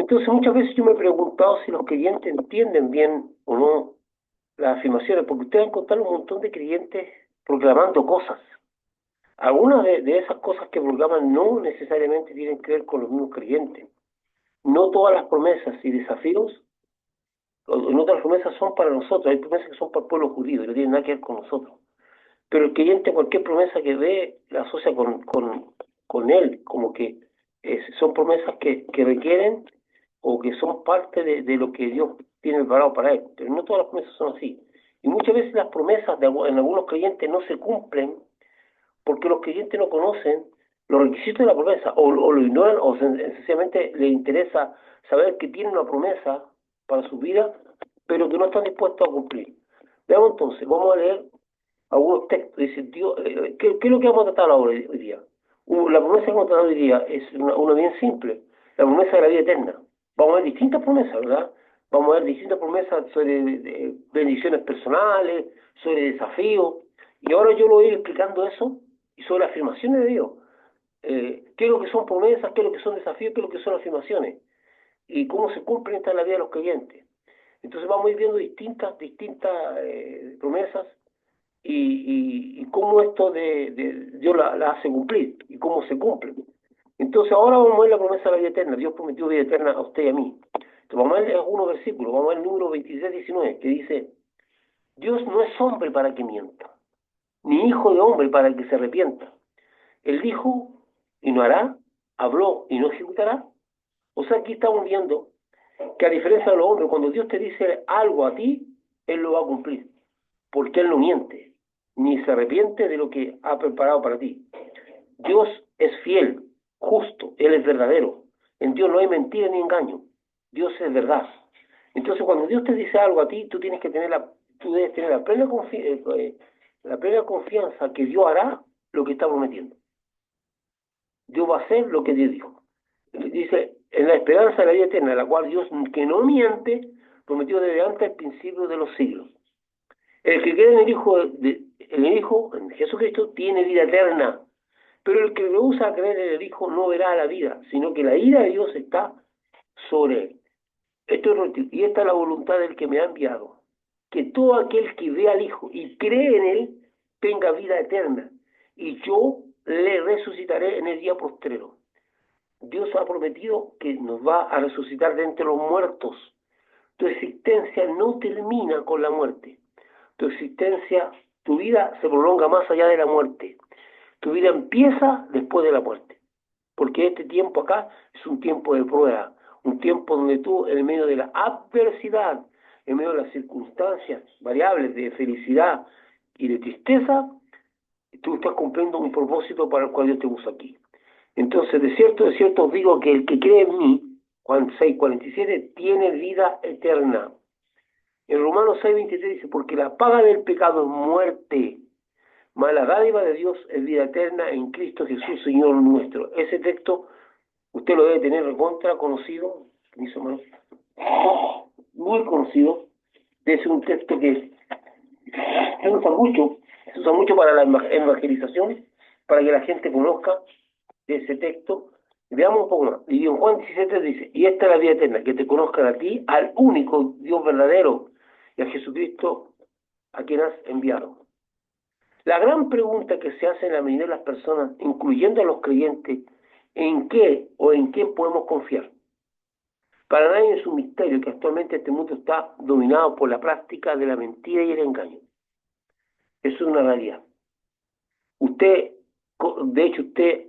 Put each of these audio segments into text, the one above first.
Entonces muchas veces yo me he preguntado si los creyentes entienden bien o no las afirmaciones, porque ustedes encontraron un montón de creyentes proclamando cosas. Algunas de esas cosas que proclaman no necesariamente tienen que ver con los mismos creyentes. No todas las promesas y desafíos, no todas las promesas son para nosotros, hay promesas que son para el pueblo judío y no tienen nada que ver con nosotros. Pero el creyente, cualquier promesa que ve, la asocia con él, como que son promesas que requieren o que son parte de lo que Dios tiene preparado para él. Pero no todas las promesas son así. Y muchas veces las promesas en algunos creyentes no se cumplen porque los creyentes no conocen los requisitos de la promesa, o lo ignoran, o sencillamente les interesa saber que tienen una promesa para su vida, pero que no están dispuestos a cumplir. Veamos entonces, vamos a leer algunos textos. Dice Dios, ¿qué es lo que vamos a tratar ahora hoy día? La promesa que vamos a tratar hoy día es una bien simple, la promesa de la vida eterna. Vamos a ver distintas promesas, ¿verdad? Vamos a ver distintas promesas sobre bendiciones personales, sobre desafíos, y ahora yo lo voy a ir explicando eso y sobre afirmaciones de Dios. ¿Qué es lo que son promesas? ¿Qué es lo que son desafíos? ¿Qué es lo que son afirmaciones? Y cómo se cumplen en la vida de los creyentes. Entonces vamos a ir viendo distintas promesas y cómo esto de Dios la hace cumplir y cómo se cumple. Entonces ahora vamos a ver la promesa de la vida eterna. Dios prometió vida eterna a usted y a mí. Entonces vamos a ver algunos versículos. Vamos a ver el número 23-19 que dice: Dios no es hombre para que mienta, ni hijo de hombre para que se arrepienta. Él dijo y no hará, habló y no ejecutará. O sea, aquí estamos viendo que a diferencia de los hombres, cuando Dios te dice algo a ti, Él lo va a cumplir, porque Él no miente, ni se arrepiente de lo que ha preparado para ti. Dios es fiel, justo, Él es verdadero. En Dios no hay mentira ni engaño. Dios es verdad. Entonces, cuando Dios te dice algo a ti, tú debes tener la plena confianza que Dios hará lo que está prometiendo. Dios va a hacer lo que Dios dijo. Dice, en la esperanza de la vida eterna, la cual Dios, que no miente, prometió desde antes el principio de los siglos. El que cree en el Hijo, en Jesucristo, tiene vida eterna. Pero el que rehúsa creer en el Hijo no verá la vida, sino que la ira de Dios está sobre él. Y esta es la voluntad del que me ha enviado, que todo aquel que ve al Hijo y cree en él tenga vida eterna, y yo le resucitaré en el día postrero. Dios ha prometido que nos va a resucitar de entre los muertos. Tu existencia no termina con la muerte. Tu existencia, tu vida se prolonga más allá de la muerte. Tu vida empieza después de la muerte. Porque este tiempo acá es un tiempo de prueba, un tiempo donde tú, en medio de la adversidad, en medio de las circunstancias variables de felicidad y de tristeza, tú estás cumpliendo un propósito para el cual Dios te puso aquí. Entonces, de cierto os digo que el que cree en mí, Juan 6:47, tiene vida eterna. En Romanos 6:23 dice, porque la paga del pecado es muerte, mas la dádiva de Dios es vida eterna en Cristo Jesús, Señor nuestro. Ese texto usted lo debe tener recontra conocido, mis hermanos, muy conocido. Es un texto que se usa mucho para la evangelización, para que la gente conozca de ese texto. Veamos un poco más. Y en Juan 17 dice, y esta es la vida eterna, que te conozcan a ti, al único Dios verdadero, y a Jesucristo a quien has enviado. La gran pregunta que se hace en la mayoría de las personas, incluyendo a los creyentes, ¿en qué o en quién podemos confiar? Para nadie es un misterio que actualmente este mundo está dominado por la práctica de la mentira y el engaño. Eso es una realidad. Usted, de hecho, usted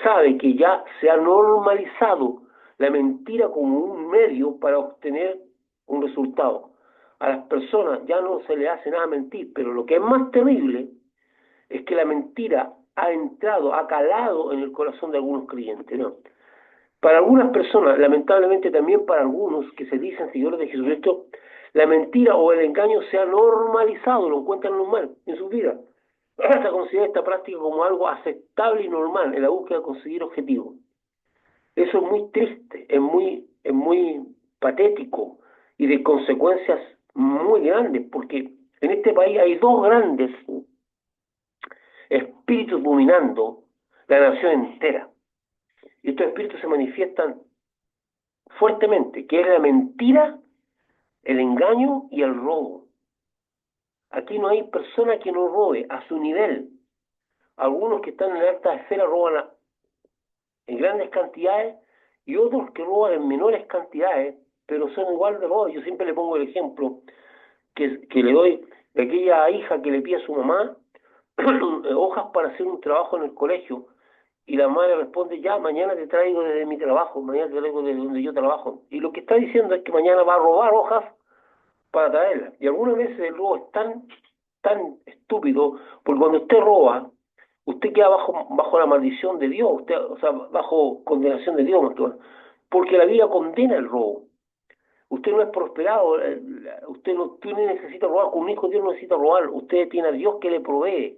sabe que ya se ha normalizado la mentira como un medio para obtener un resultado. A las personas ya no se le hace nada mentir, pero lo que es más terrible es que la mentira ha entrado, ha calado en el corazón de algunos creyentes, ¿no? Para algunas personas, lamentablemente también para algunos que se dicen seguidores de Jesucristo, la mentira o el engaño se ha normalizado, lo encuentran normal en sus vidas. Se considera esta práctica como algo aceptable y normal en la búsqueda de conseguir objetivos. Eso es muy triste, es muy patético y de consecuencias muy grandes, porque en este país hay dos grandes espíritus dominando la nación entera. Y estos espíritus se manifiestan fuertemente, que es la mentira, el engaño y el robo. Aquí no hay persona que no robe a su nivel. Algunos que están en la alta esfera roban en grandes cantidades y otros que roban en menores cantidades, pero son igual de robos. Yo siempre le pongo el ejemplo que le doy de aquella hija que le pide a su mamá hojas para hacer un trabajo en el colegio y la madre responde, ya, mañana te traigo desde mi trabajo, mañana te traigo desde donde yo trabajo. Y lo que está diciendo es que mañana va a robar hojas para traerlas. Y algunas veces el robo es tan estúpido, porque cuando usted roba, usted queda bajo la maldición de Dios, usted, o sea, bajo condenación de Dios, porque la Biblia condena el robo. Usted no es prosperado, usted no necesita robar, con un hijo Dios no necesita robar, usted tiene a Dios que le provee,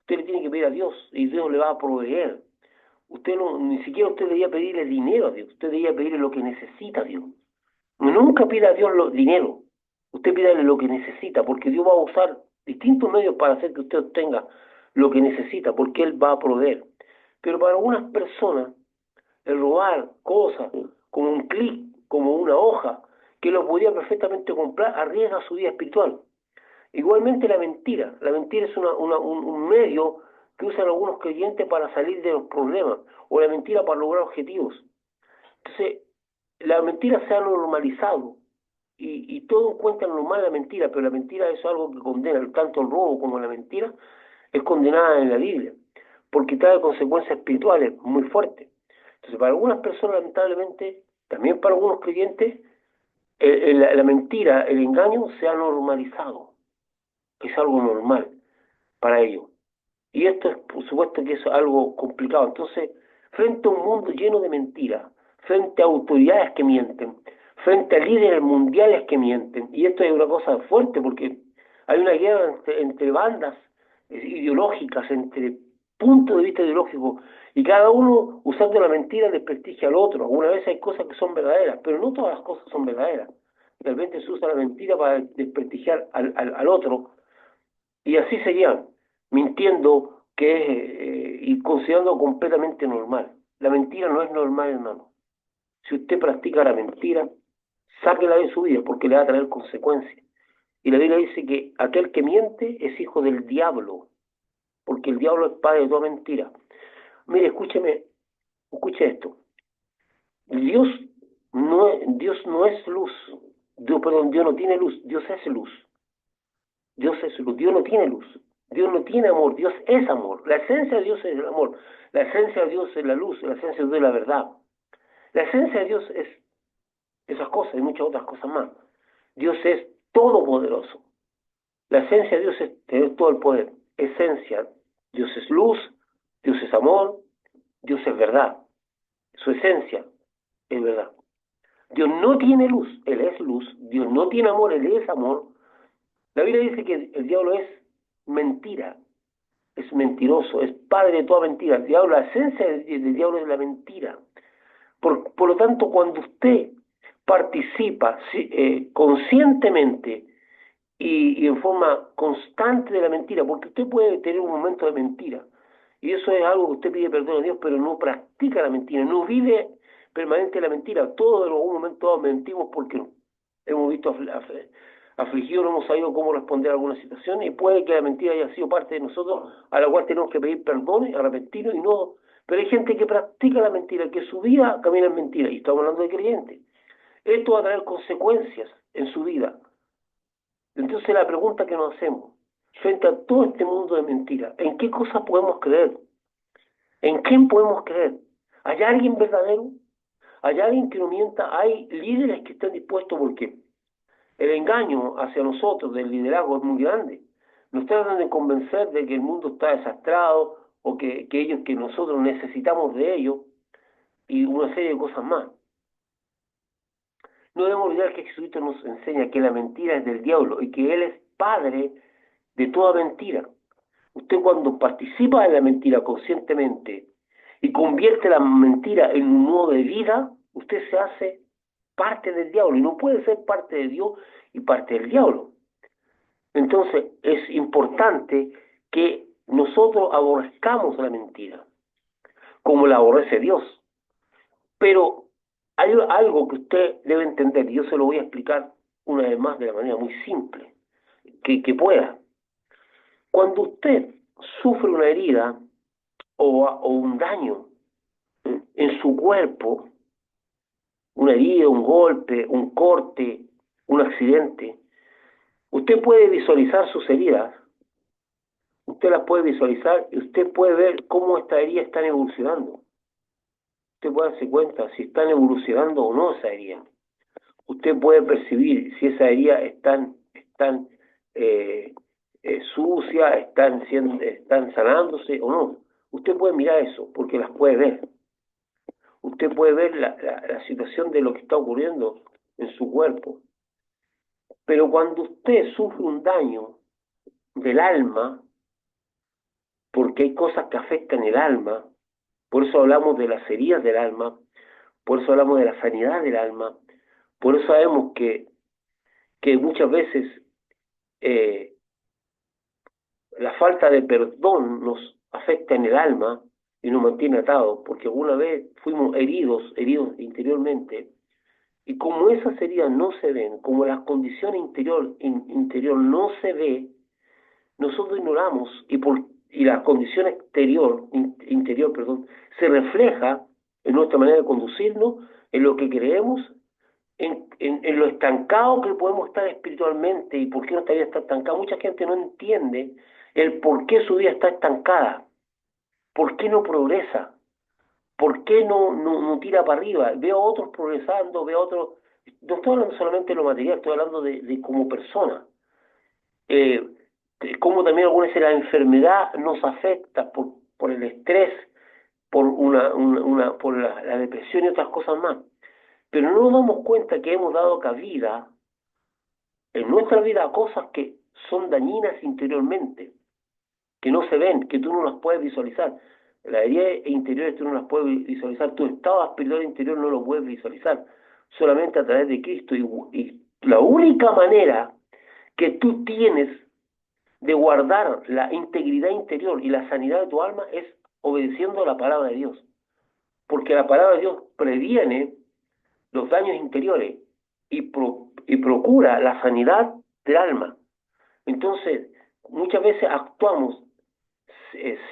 usted le tiene que pedir a Dios y Dios le va a proveer. Usted no, ni siquiera usted debería pedirle dinero a Dios, usted debería pedirle lo que necesita a Dios. Nunca pida a Dios dinero, usted pídale lo que necesita, porque Dios va a usar distintos medios para hacer que usted obtenga lo que necesita, porque Él va a proveer. Pero para algunas personas, el robar cosas como un clic, como una hoja, que lo podría perfectamente comprar, arriesga su vida espiritual. Igualmente la mentira es un medio que usan algunos creyentes para salir de los problemas, o la mentira para lograr objetivos. Entonces, la mentira se ha normalizado, y todos encuentran normal la mentira, pero la mentira es algo que condena, tanto el robo como la mentira, es condenada en la Biblia, porque trae consecuencias espirituales muy fuertes. Entonces, para algunas personas, lamentablemente, también para algunos creyentes, la mentira, el engaño se ha normalizado, es algo normal para ellos. Y esto es, por supuesto, que es algo complicado. Entonces, frente a un mundo lleno de mentiras, frente a autoridades que mienten, frente a líderes mundiales que mienten, y esto es una cosa fuerte porque hay una guerra entre bandas ideológicas, entre puntos de vista ideológicos, y cada uno usando la mentira desprestigia al otro. Algunas veces hay cosas que son verdaderas, pero no todas las cosas son verdaderas. Realmente se usa la mentira para desprestigiar al otro, y así seguían, mintiendo y considerando completamente normal. La mentira no es normal, hermano. Si usted practica la mentira, sáquela de su vida porque le va a traer consecuencias. Y la Biblia dice que aquel que miente es hijo del diablo, porque el diablo es padre de toda mentira. Mire, escuche esto. Dios no es luz. Dios no tiene luz. Dios es luz. Dios es luz, Dios no tiene luz, Dios no tiene amor, Dios es amor. La esencia de Dios es el amor, la esencia de Dios es la luz, la esencia de Dios es la verdad. La esencia de Dios es esas cosas y muchas otras cosas más. Dios es todopoderoso. La esencia de Dios es tener todo el poder. Esencia, Dios es luz, Dios es amor, Dios es verdad. Su esencia es verdad. Dios no tiene luz, Él es luz. Dios no tiene amor, Él es amor. La Biblia dice que el diablo es mentira, es mentiroso, es padre de toda mentira. El diablo, la esencia del diablo es la mentira. Por lo tanto, cuando usted participa conscientemente y en forma constante de la mentira, porque usted puede tener un momento de mentira, y eso es algo que usted pide perdón a Dios, pero no practica la mentira, no vive permanente la mentira. Todos en algún momento mentimos porque hemos visto afligido, no hemos sabido cómo responder a alguna situación, y puede que la mentira haya sido parte de nosotros, a la cual tenemos que pedir perdón, arrepentirnos y no. Pero hay gente que practica la mentira, que su vida camina en mentira, y estamos hablando de creyentes. Esto va a traer consecuencias en su vida. Entonces la pregunta que nos hacemos, frente a todo este mundo de mentiras, ¿en qué cosas podemos creer? ¿En quién podemos creer? ¿Hay alguien verdadero? ¿Hay alguien que no mienta? ¿Hay líderes que estén dispuestos? Porque el engaño hacia nosotros del liderazgo es muy grande. Nos tratan de convencer de que el mundo está desastrado o que nosotros necesitamos de ellos y una serie de cosas más. No debemos olvidar que Jesucristo nos enseña que la mentira es del diablo y que Él es padre de toda mentira. Usted cuando participa en la mentira conscientemente y convierte la mentira en un modo de vida, usted se hace parte del diablo y no puede ser parte de Dios y parte del diablo. Entonces es importante que nosotros aborrezcamos la mentira, como la aborrece Dios. Pero Hay algo que usted debe entender, y yo se lo voy a explicar una vez más de la manera muy simple que pueda. Cuando usted sufre una herida o un daño en su cuerpo, una herida, un golpe, un corte, un accidente, usted puede visualizar sus heridas, usted las puede visualizar y usted puede ver cómo estas heridas están evolucionando. Usted puede darse cuenta si están evolucionando o no esa herida. Usted puede percibir si esa herida están eh, sucias, están sanándose o no. Usted puede mirar eso porque las puede ver. Usted puede ver la situación de lo que está ocurriendo en su cuerpo. Pero cuando usted sufre un daño del alma, porque hay cosas que afectan el alma, por eso hablamos de las heridas del alma, por eso hablamos de la sanidad del alma, por eso sabemos que muchas veces eh, la falta de perdón nos afecta en el alma y nos mantiene atados, porque alguna vez fuimos heridos interiormente, y como esas heridas no se ven, como las condiciones interior no se ve, nosotros ignoramos y la condición interior, perdón, se refleja en nuestra manera de conducirnos, en lo que creemos, en lo estancado que podemos estar espiritualmente y por qué nuestra vida está estancada. Mucha gente no entiende el por qué su vida está estancada, por qué no progresa, por qué no tira para arriba. Veo a otros progresando, veo a otros, no estoy hablando solamente de lo material, estoy hablando de como persona. Eh, como también algunas veces la enfermedad nos afecta por el estrés, por la depresión y otras cosas más. Pero no nos damos cuenta que hemos dado cabida en nuestra vida a cosas que son dañinas interiormente, que no se ven, que tú no las puedes visualizar. Las heridas interiores tú no las puedes visualizar, tu estado espiritual interior no lo puedes visualizar, solamente a través de Cristo. Y la única manera que tú tienes de guardar la integridad interior y la sanidad de tu alma es obedeciendo a la palabra de Dios. Porque la palabra de Dios previene los daños interiores y procura la sanidad del alma. Entonces, muchas veces actuamos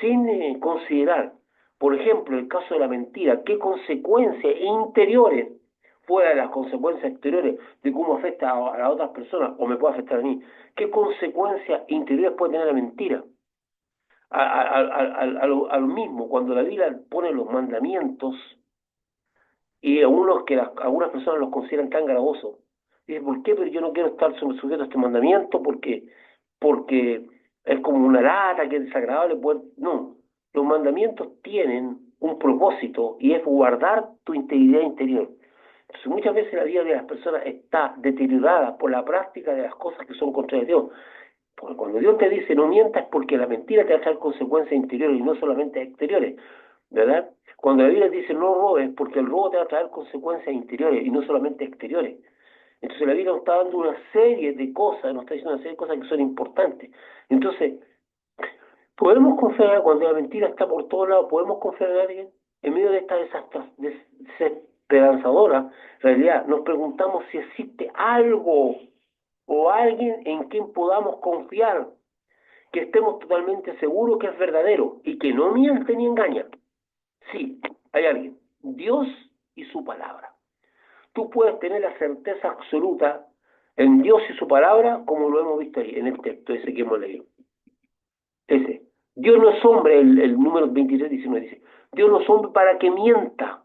sin considerar, por ejemplo, el caso de la mentira, qué consecuencias interiores, fuera de las consecuencias exteriores, de cómo afecta a las otras personas o me puede afectar a mí, qué consecuencias interiores puede tener la mentira. A lo mismo, cuando la Biblia pone los mandamientos, y algunas personas los consideran tan gravosos. Dicen, ¿por qué? Pero yo no quiero estar sujeto a este mandamiento porque es como una lata, que es desagradable poder... No, los mandamientos tienen un propósito y es guardar tu integridad interior. Entonces muchas veces la vida de las personas está deteriorada por la práctica de las cosas que son contra Dios. Porque cuando Dios te dice no mientas es porque la mentira te va a traer consecuencias interiores y no solamente exteriores, ¿verdad? Cuando la Biblia dice no robes, porque el robo te va a traer consecuencias interiores y no solamente exteriores. Entonces la Biblia nos está dando una serie de cosas, nos está diciendo una serie de cosas que son importantes. Entonces, podemos confiar cuando la mentira está por todos lados, podemos confiar en alguien en medio de esta desesperanzadora realidad. Nos preguntamos si existe algo o alguien en quien podamos confiar, que estemos totalmente seguros que es verdadero y que no miente ni engaña. Sí, hay alguien, Dios y su palabra. Tú puedes tener la certeza absoluta en Dios y su palabra, como lo hemos visto ahí en el texto ese que hemos leído. Ese. Dios no es hombre, el número 23-19 dice, Dios no es hombre para que mienta,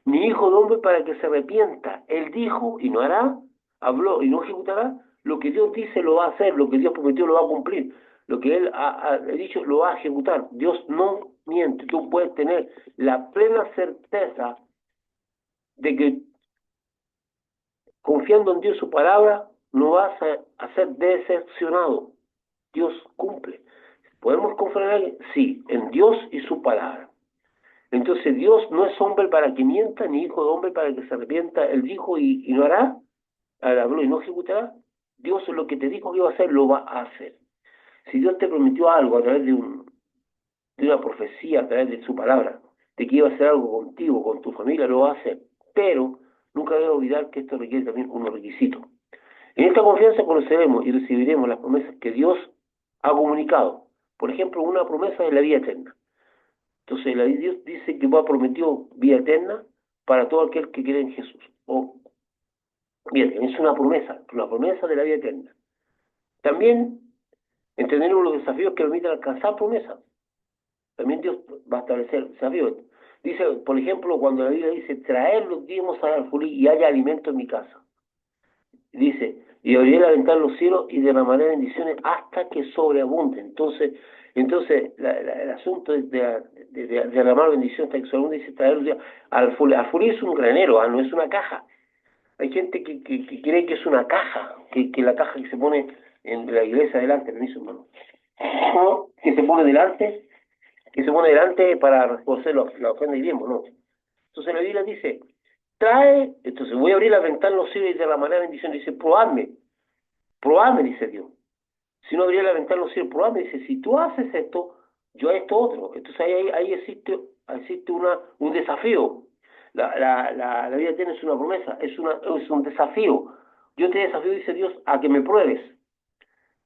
ni hijo de hombre para que se arrepienta. Él dijo y no hará, habló y no ejecutará. Lo que Dios dice lo va a hacer, lo que Dios prometió lo va a cumplir, lo que Él ha dicho lo va a ejecutar. Dios no miente. Tú puedes tener la plena certeza de que confiando en Dios y su palabra no vas a ser decepcionado. Dios cumple. ¿Podemos confiar en alguien? Sí, en Dios y su palabra. Entonces Dios no es hombre para que mienta, ni hijo de hombre para que se arrepienta. Él dijo y no hará, habló y no ejecutará. Dios lo que te dijo que iba a hacer, lo va a hacer. Si Dios te prometió algo a través de una profecía, a través de su palabra, de que iba a hacer algo contigo, con tu familia, lo va a hacer. Pero nunca debe olvidar que esto requiere también unos requisitos. En esta confianza conoceremos y recibiremos las promesas que Dios ha comunicado. Por ejemplo, una promesa de la vida eterna. Entonces, Dios dice que va prometió vida eterna para todo aquel que cree en Jesús. Bien, es una promesa de la vida eterna. También entendemos los desafíos que permiten alcanzar promesas. También Dios va a establecer desafíos. Dice, por ejemplo, cuando la Biblia dice, traer los diezmos al alfolí y haya alimento en mi casa. Dice, y abriré la ventana de los cielos y derramaré bendiciones hasta que sobreabunden. Entonces el asunto de derramar bendiciones hasta que sobreabunden, dice, traer los diezmos al alfolí es un granero, no es una caja. Hay gente que cree que es una caja, que la caja que se pone en la iglesia delante, permiso hermano, que se pone delante para reconocer la ofrenda y diezmo, no. Entonces la Biblia dice, entonces voy a abrir la ventana de los cielos y de la manera bendición, dice, probadme, dice Dios. Si no abría la ventana de los cielos, probadme, dice, si tú haces esto, yo esto otro. Entonces ahí existe un desafío. La vida tiene una promesa, es un desafío. Yo te desafío, dice Dios, a que me pruebes.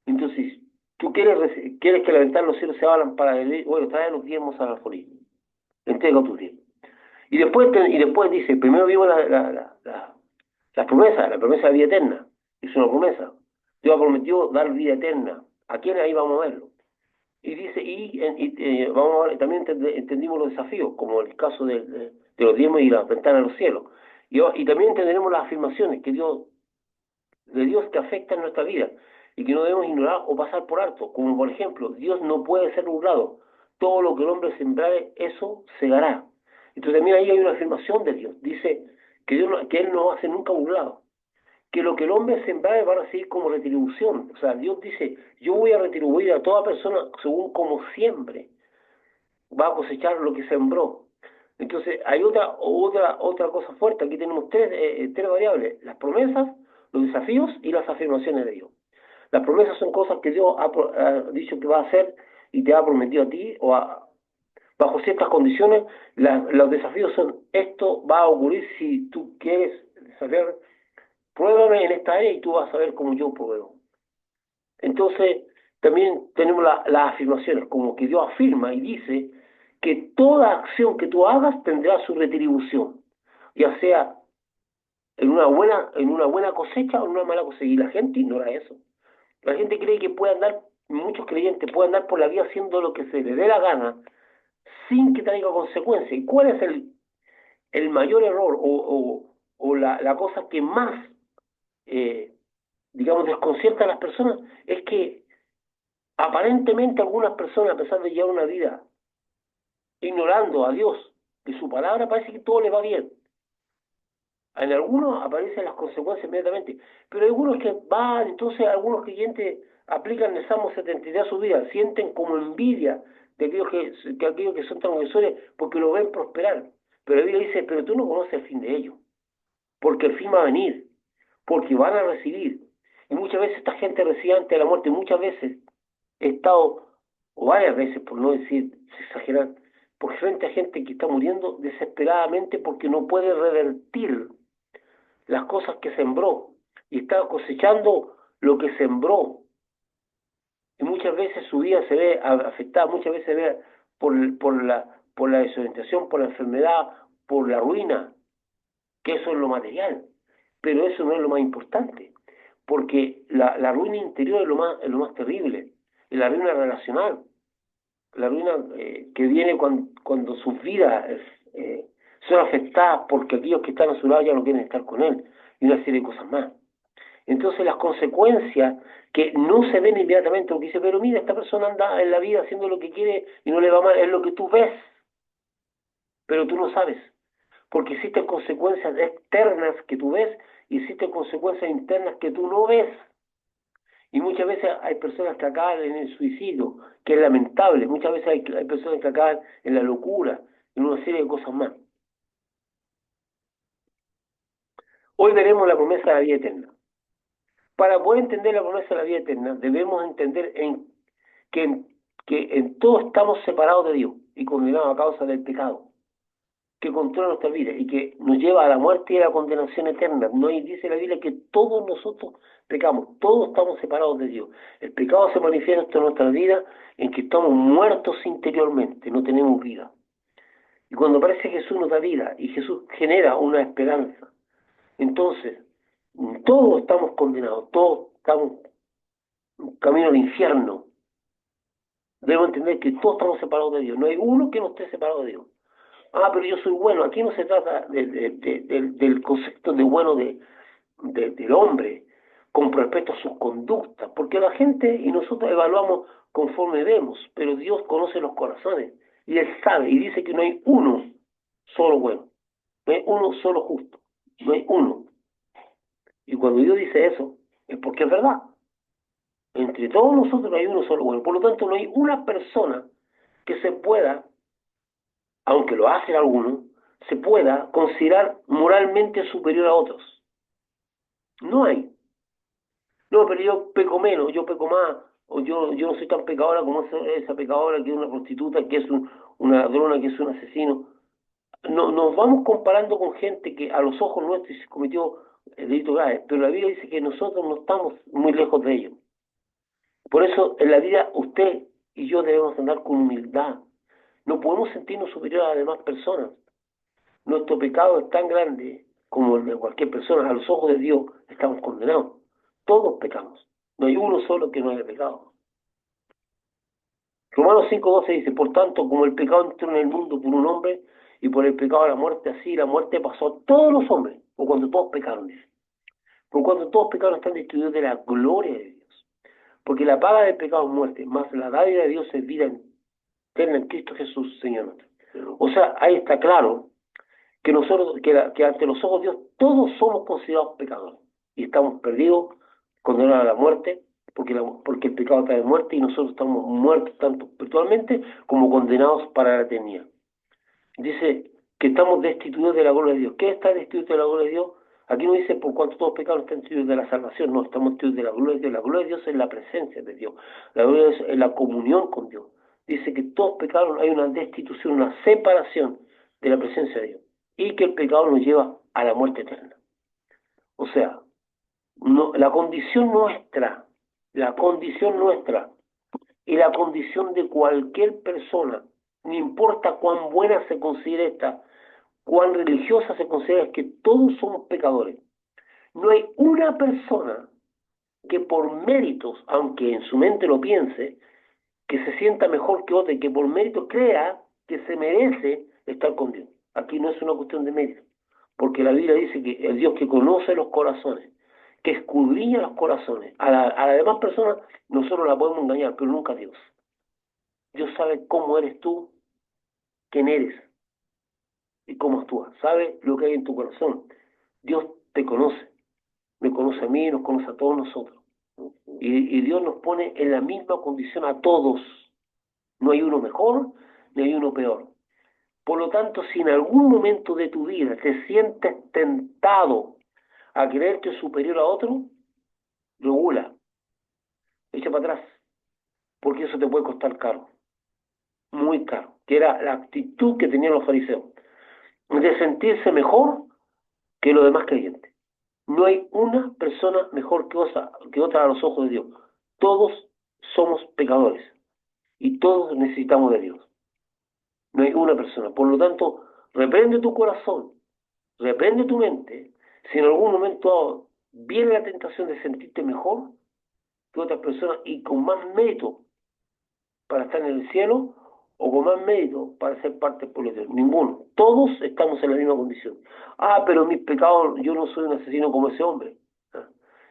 Entonces, tú quieres que la ventana de los cielos se abran para bueno, trae los diezmos al alfolí. Entrega tus diezmos. Y después dice, primero vimos la promesa de la vida eterna. Es una promesa. Dios prometió dar vida eterna. ¿A quién? Ahí vamos a verlo. Y dice, vamos a ver, también entendimos los desafíos, como el caso de los diezmos y la ventana de los cielos. Y también entenderemos las afirmaciones de Dios que afectan nuestra vida y que no debemos ignorar o pasar por alto. Como por ejemplo, Dios no puede ser nublado. Todo lo que el hombre sembrare, eso segará. Entonces también ahí hay una afirmación de Dios. Dice que Él no hace nunca nublado. Que lo que el hombre sembrare va a recibir como retribución. O sea, Dios dice, yo voy a retribuir a toda persona según como siempre va a cosechar lo que sembró. Entonces, hay otra cosa fuerte. Aquí tenemos tres variables: las promesas, los desafíos y las afirmaciones de Dios. Las promesas son cosas que Dios ha dicho que va a hacer y te ha prometido a ti bajo ciertas condiciones. Los desafíos son: esto va a ocurrir si tú quieres saber, pruébame en esta área y tú vas a ver cómo yo pruebo. Entonces, también tenemos las afirmaciones, como que Dios afirma y dice que toda acción que tú hagas tendrá su retribución, ya sea en una buena cosecha o en una mala cosecha, y la gente ignora eso. La gente cree que muchos creyentes pueden andar por la vida haciendo lo que se les dé la gana sin que traiga consecuencias. ¿Y cuál es el mayor error o la cosa que más, digamos, desconcierta a las personas? Es que aparentemente algunas personas, a pesar de llevar una vida ignorando a Dios y su palabra, parece que todo les va bien. En algunos aparecen las consecuencias inmediatamente, pero hay algunos que van, entonces algunos creyentes aplican el Salmo 73 a su vida, sienten como envidia de aquellos que son transgresores porque lo ven prosperar. Pero la Biblia dice, pero tú no conoces el fin de ellos, porque el fin va a venir, porque van a recibir. Y muchas veces esta gente recibe antes de la muerte, muchas veces he estado, o varias veces, por no decir exagerar, por frente a gente que está muriendo desesperadamente porque no puede revertir las cosas que sembró y está cosechando lo que sembró. Y muchas veces su vida se ve afectada, muchas veces se ve por la desorientación, por la enfermedad, por la ruina, que eso es lo material. Pero eso no es lo más importante, porque la ruina interior es lo más terrible, y la ruina relacional, la ruina que viene cuando sus vidas son afectadas porque aquellos que están a su lado ya no quieren estar con él, y una serie de cosas más. Entonces las consecuencias que no se ven inmediatamente, porque dice, pero mira, esta persona anda en la vida haciendo lo que quiere y no le va mal, es lo que tú ves, pero tú no sabes, porque existen consecuencias externas que tú ves y existen consecuencias internas que tú no ves. Y muchas veces hay personas que acaban en el suicidio, que es lamentable. Muchas veces hay personas que acaban en la locura, en una serie de cosas más. Hoy veremos la promesa de la vida eterna. Para poder entender la promesa de la vida eterna, debemos entender que en todo estamos separados de Dios y condenados a causa del pecado. que controla nuestra vida y que nos lleva a la muerte y a la condenación eterna. No hay, dice la Biblia que todos nosotros pecamos, todos estamos separados de Dios. El pecado se manifiesta en nuestra vida en que estamos muertos interiormente, no tenemos vida. Y cuando aparece Jesús nos da vida y Jesús genera una esperanza. Entonces, todos estamos condenados, todos estamos camino al infierno. Debemos entender que todos estamos separados de Dios. No hay uno que no esté separado de Dios. Ah, pero yo soy bueno. Aquí no se trata del concepto de bueno del hombre con respecto a sus conductas, porque la gente y nosotros evaluamos conforme vemos, pero Dios conoce los corazones y Él sabe y dice que no hay uno solo bueno, no hay uno solo justo, no hay uno. Y cuando Dios dice eso, es porque es verdad. Entre todos nosotros no hay uno solo bueno. Por lo tanto, no hay una persona que se pueda, aunque lo hacen algunos, se pueda considerar moralmente superior a otros. No hay. No, pero yo peco menos, yo peco más, o yo no soy tan pecadora como esa pecadora que es una prostituta, que es una ladrona, que es un asesino. No, nos vamos comparando con gente que a los ojos nuestros se cometió delitos graves, pero la Biblia dice que nosotros no estamos muy lejos de ellos. Por eso en la vida usted y yo debemos andar con humildad. No podemos sentirnos superiores a las demás personas. Nuestro pecado es tan grande como el de cualquier persona. A los ojos de Dios estamos condenados. Todos pecamos. No hay uno solo que no haya pecado. Romanos 5:12 dice, por tanto, como el pecado entró en el mundo por un hombre, y por el pecado la muerte, así la muerte pasó a todos los hombres, por cuando todos pecaron, dice. Por cuando todos pecaron están destituidos de la gloria de Dios. Porque la paga del pecado es muerte, más la dádiva de Dios es vida eterna en Cristo Jesús, Señor nuestro. O sea, ahí está claro que nosotros, que ante los ojos de Dios, todos somos considerados pecadores. Y estamos perdidos, condenados a la muerte, porque el pecado trae muerte y nosotros estamos muertos tanto espiritualmente como condenados para la eternidad. Dice que estamos destituidos de la gloria de Dios. ¿Qué está destituido de la gloria de Dios? Aquí no dice por cuanto todos pecados están destituidos de la salvación, no, estamos destituidos de la gloria de Dios. La gloria de Dios es la presencia de Dios, la gloria de Dios es la comunión con Dios. Dice que todos pecaron, hay una destitución, una separación de la presencia de Dios y que el pecado nos lleva a la muerte eterna. O sea, no, la condición nuestra y la condición de cualquier persona, no importa cuán buena se considere esta, cuán religiosa se considera, es que todos somos pecadores. No hay una persona que por méritos, aunque en su mente lo piense, que se sienta mejor que otra y que por méritos crea que se merece estar con Dios. Aquí no es una cuestión de mérito, porque la Biblia dice que el Dios que conoce los corazones, que escudriña los corazones, a la demás personas nosotros la podemos engañar, pero nunca a Dios. Dios sabe cómo eres tú, quién eres y cómo actúas. Sabe lo que hay en tu corazón. Dios te conoce, me conoce a mí, nos conoce a todos nosotros. Y Dios nos pone en la misma condición a todos. No hay uno mejor, ni hay uno peor. Por lo tanto, si en algún momento de tu vida te sientes tentado a creerte superior a otro, regula, echa para atrás, porque eso te puede costar caro, muy caro, que era la actitud que tenían los fariseos, de sentirse mejor que los demás creyentes. No hay una persona mejor que otra a los ojos de Dios. Todos somos pecadores y todos necesitamos de Dios. No hay una persona. Por lo tanto, reprende tu corazón, reprende tu mente. Si en algún momento viene la tentación de sentirte mejor que otras personas y con más mérito para estar en el cielo o con más mérito para ser parte del pueblo de Dios. Ninguno. Todos estamos en la misma condición. Ah, pero mis pecados, yo no soy un asesino como ese hombre.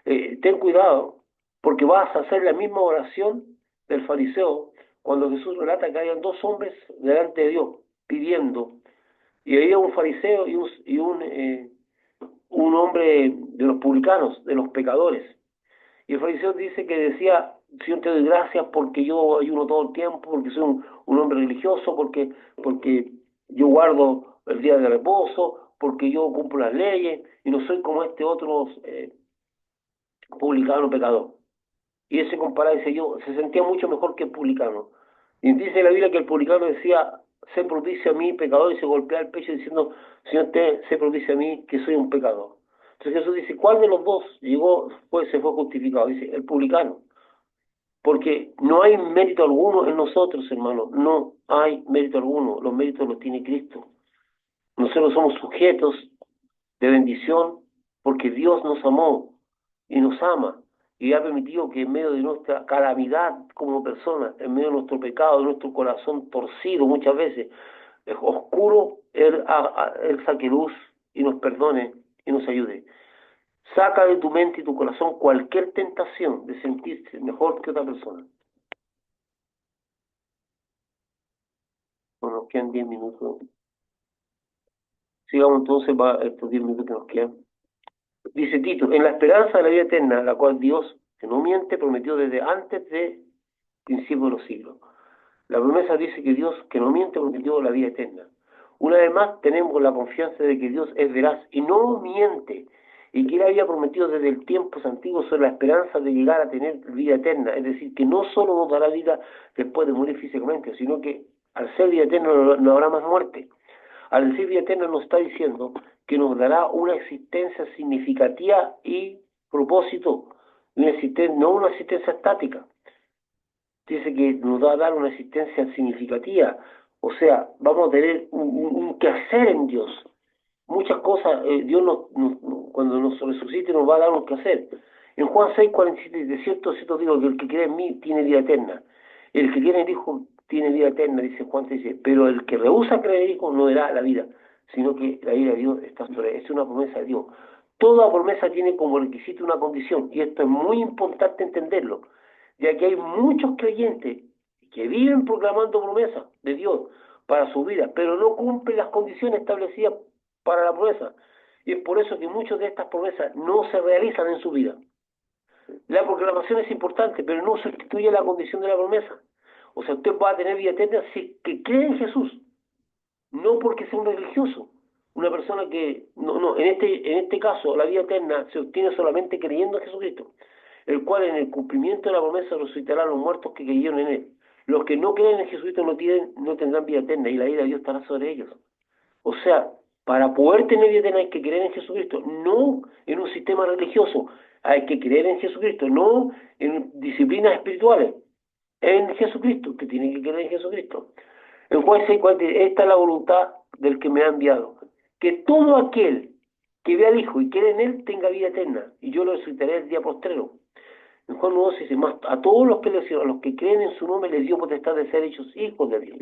Ten cuidado, porque vas a hacer la misma oración del fariseo cuando Jesús relata que habían dos hombres delante de Dios pidiendo, y había un fariseo un hombre de los publicanos, de los pecadores. Y el fariseo dice que decía, Señor, te doy gracias porque yo ayuno todo el tiempo, porque soy un hombre religioso, porque yo guardo el día de reposo, porque yo cumplo las leyes y no soy como este otro publicano pecador. Y ese comparado dice yo, se sentía mucho mejor que el publicano. Y dice la Biblia que el publicano decía, sé propicio a mí, pecador, y se golpea el pecho diciendo, Señor, sé propicio a mí, que soy un pecador. Entonces Jesús dice, ¿cuál de los dos se fue justificado? Dice, el publicano. Porque no hay mérito alguno en nosotros, hermano, no hay mérito alguno, los méritos los tiene Cristo. Nosotros somos sujetos de bendición porque Dios nos amó y nos ama y ha permitido que en medio de nuestra calamidad como persona, en medio de nuestro pecado, de nuestro corazón torcido muchas veces, es oscuro, Él saque luz y nos perdone y nos ayude. Saca de tu mente y tu corazón cualquier tentación de sentirse mejor que otra persona. Bueno, nos quedan 10 minutos. Sigamos entonces para estos 10 minutos que nos quedan. Dice Tito, en la esperanza de la vida eterna, la cual Dios, que no miente, prometió desde antes de principio de los siglos. La promesa dice que Dios, que no miente, prometió la vida eterna. Una vez más, tenemos la confianza de que Dios es veraz y no miente, y que Él había prometido desde el tiempos antiguos sobre la esperanza de llegar a tener vida eterna. Es decir, que no solo nos dará vida después de morir físicamente, sino que al ser vida eterna no habrá más muerte. Al decir vida eterna nos está diciendo que nos dará una existencia significativa y propósito, no una existencia estática. Dice que nos va a dar una existencia significativa, o sea, vamos a tener un quehacer en Dios. Muchas cosas, Dios cuando nos resucite nos va a dar un quehacer. En Juan 6:47, de cierto digo que el que cree en mí tiene vida eterna. El que tiene el Hijo tiene vida eterna, dice Juan 6, pero el que rehúsa creer en el Hijo no verá la vida, sino que la vida de Dios está sobre él. Es una promesa de Dios. Toda promesa tiene como requisito una condición, y esto es muy importante entenderlo, ya que hay muchos creyentes que viven proclamando promesas de Dios para su vida, pero no cumplen las condiciones establecidas para la promesa. Y es por eso que muchas de estas promesas no se realizan en su vida. La proclamación es importante, pero no sustituye la condición de la promesa. O sea, usted va a tener vida eterna si que cree en Jesús, no porque sea un religioso. Una persona que, en este caso, la vida eterna se obtiene solamente creyendo en Jesucristo, el cual en el cumplimiento de la promesa resucitará a los muertos que creyeron en él. Los que no creen en Jesucristo no tendrán vida eterna y la ira de Dios estará sobre ellos. O sea, para poder tener vida eterna hay que creer en Jesucristo, no en un sistema religioso. Hay que creer en Jesucristo, no en disciplinas espirituales. En Jesucristo, usted tiene que creer en Jesucristo. En Juan 6, esta es la voluntad del que me ha enviado, que todo aquel que vea al Hijo y cree en Él tenga vida eterna, y yo lo resucitaré el día postrero. En Juan 2 dice, más a todos los que a los que creen en su nombre les dio potestad de ser hechos hijos de Dios.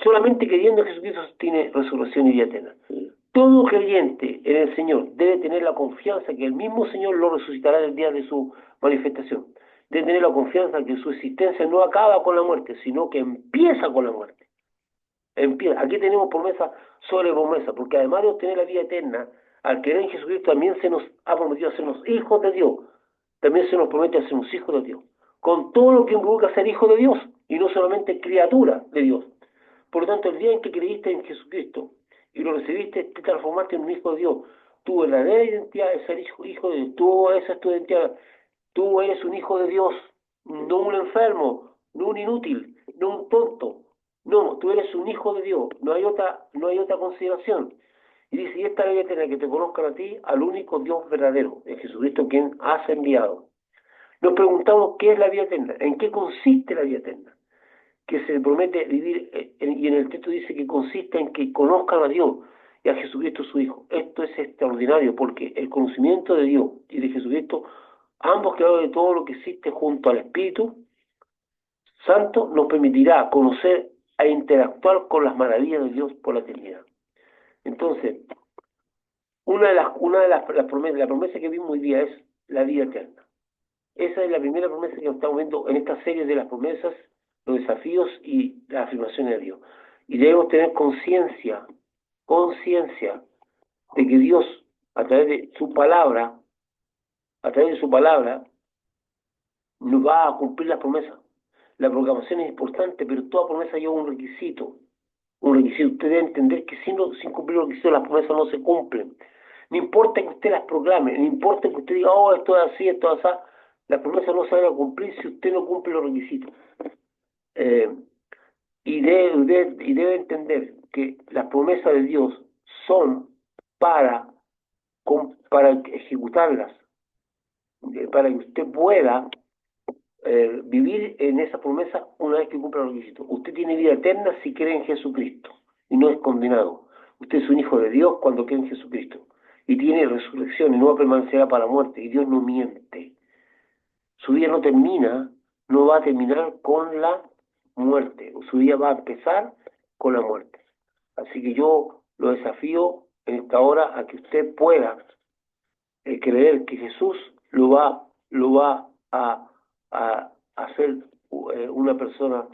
Solamente creyendo en Jesucristo tiene resurrección y vida eterna. Todo creyente en el Señor debe tener la confianza que el mismo Señor lo resucitará el día de su manifestación. Debe tener la confianza que su existencia no acaba con la muerte, sino que empieza con la muerte. Empieza. Aquí tenemos promesa sobre promesa, porque además de obtener la vida eterna, al creer en Jesucristo también se nos ha prometido hacernos hijos de Dios. También se nos promete hacernos hijos de Dios. Con todo lo que involucra ser hijo de Dios, y no solamente criatura de Dios. Por lo tanto, el día en que creíste en Jesucristo y lo recibiste, te transformaste en un hijo de Dios. Tu verdadera identidad es ser hijo de Dios. Esa es tu identidad. Tú eres un hijo de Dios, no un enfermo, no un inútil, no un tonto. No, tú eres un hijo de Dios. No hay otra consideración. Y dice, y esta ley eterna que te conozcan a ti, al único Dios verdadero, es Jesucristo quien has enviado. Nos preguntamos qué es la vida eterna, en qué consiste la vida eterna, que se promete vivir, y en el texto dice que consiste en que conozcan a Dios y a Jesucristo su Hijo. Esto es extraordinario porque el conocimiento de Dios y de Jesucristo, ambos creadores de todo lo que existe junto al Espíritu Santo, nos permitirá conocer e interactuar con las maravillas de Dios por la eternidad. Entonces, las promesas, la promesa que vimos hoy día es la vida eterna. Esa es la primera promesa que estamos viendo en esta serie de las promesas, los desafíos y las afirmaciones de Dios. Y debemos tener conciencia de que Dios, a través de su palabra, nos va a cumplir las promesas. La proclamación es importante, pero toda promesa lleva un requisito. Un requisito. Usted debe entender que sin cumplir los requisitos, las promesas no se cumplen. No importa que usted las proclame, no importa que usted diga, oh, esto es así, esto es así. Las promesas no se van a cumplir si usted no cumple los requisitos. y debe entender que las promesas de Dios son para, para ejecutarlas, para que usted pueda vivir en esa promesa una vez que cumpla los requisitos. Usted tiene vida eterna si cree en Jesucristo y no es condenado. Usted es un hijo de Dios cuando cree en Jesucristo y tiene resurrección y no va a permanecer para la muerte, y Dios no miente. Su vida no termina, no va a terminar con la muerte, su vida va a empezar con la muerte. Así que yo lo desafío en esta hora a que usted pueda creer que Jesús lo va a hacer una persona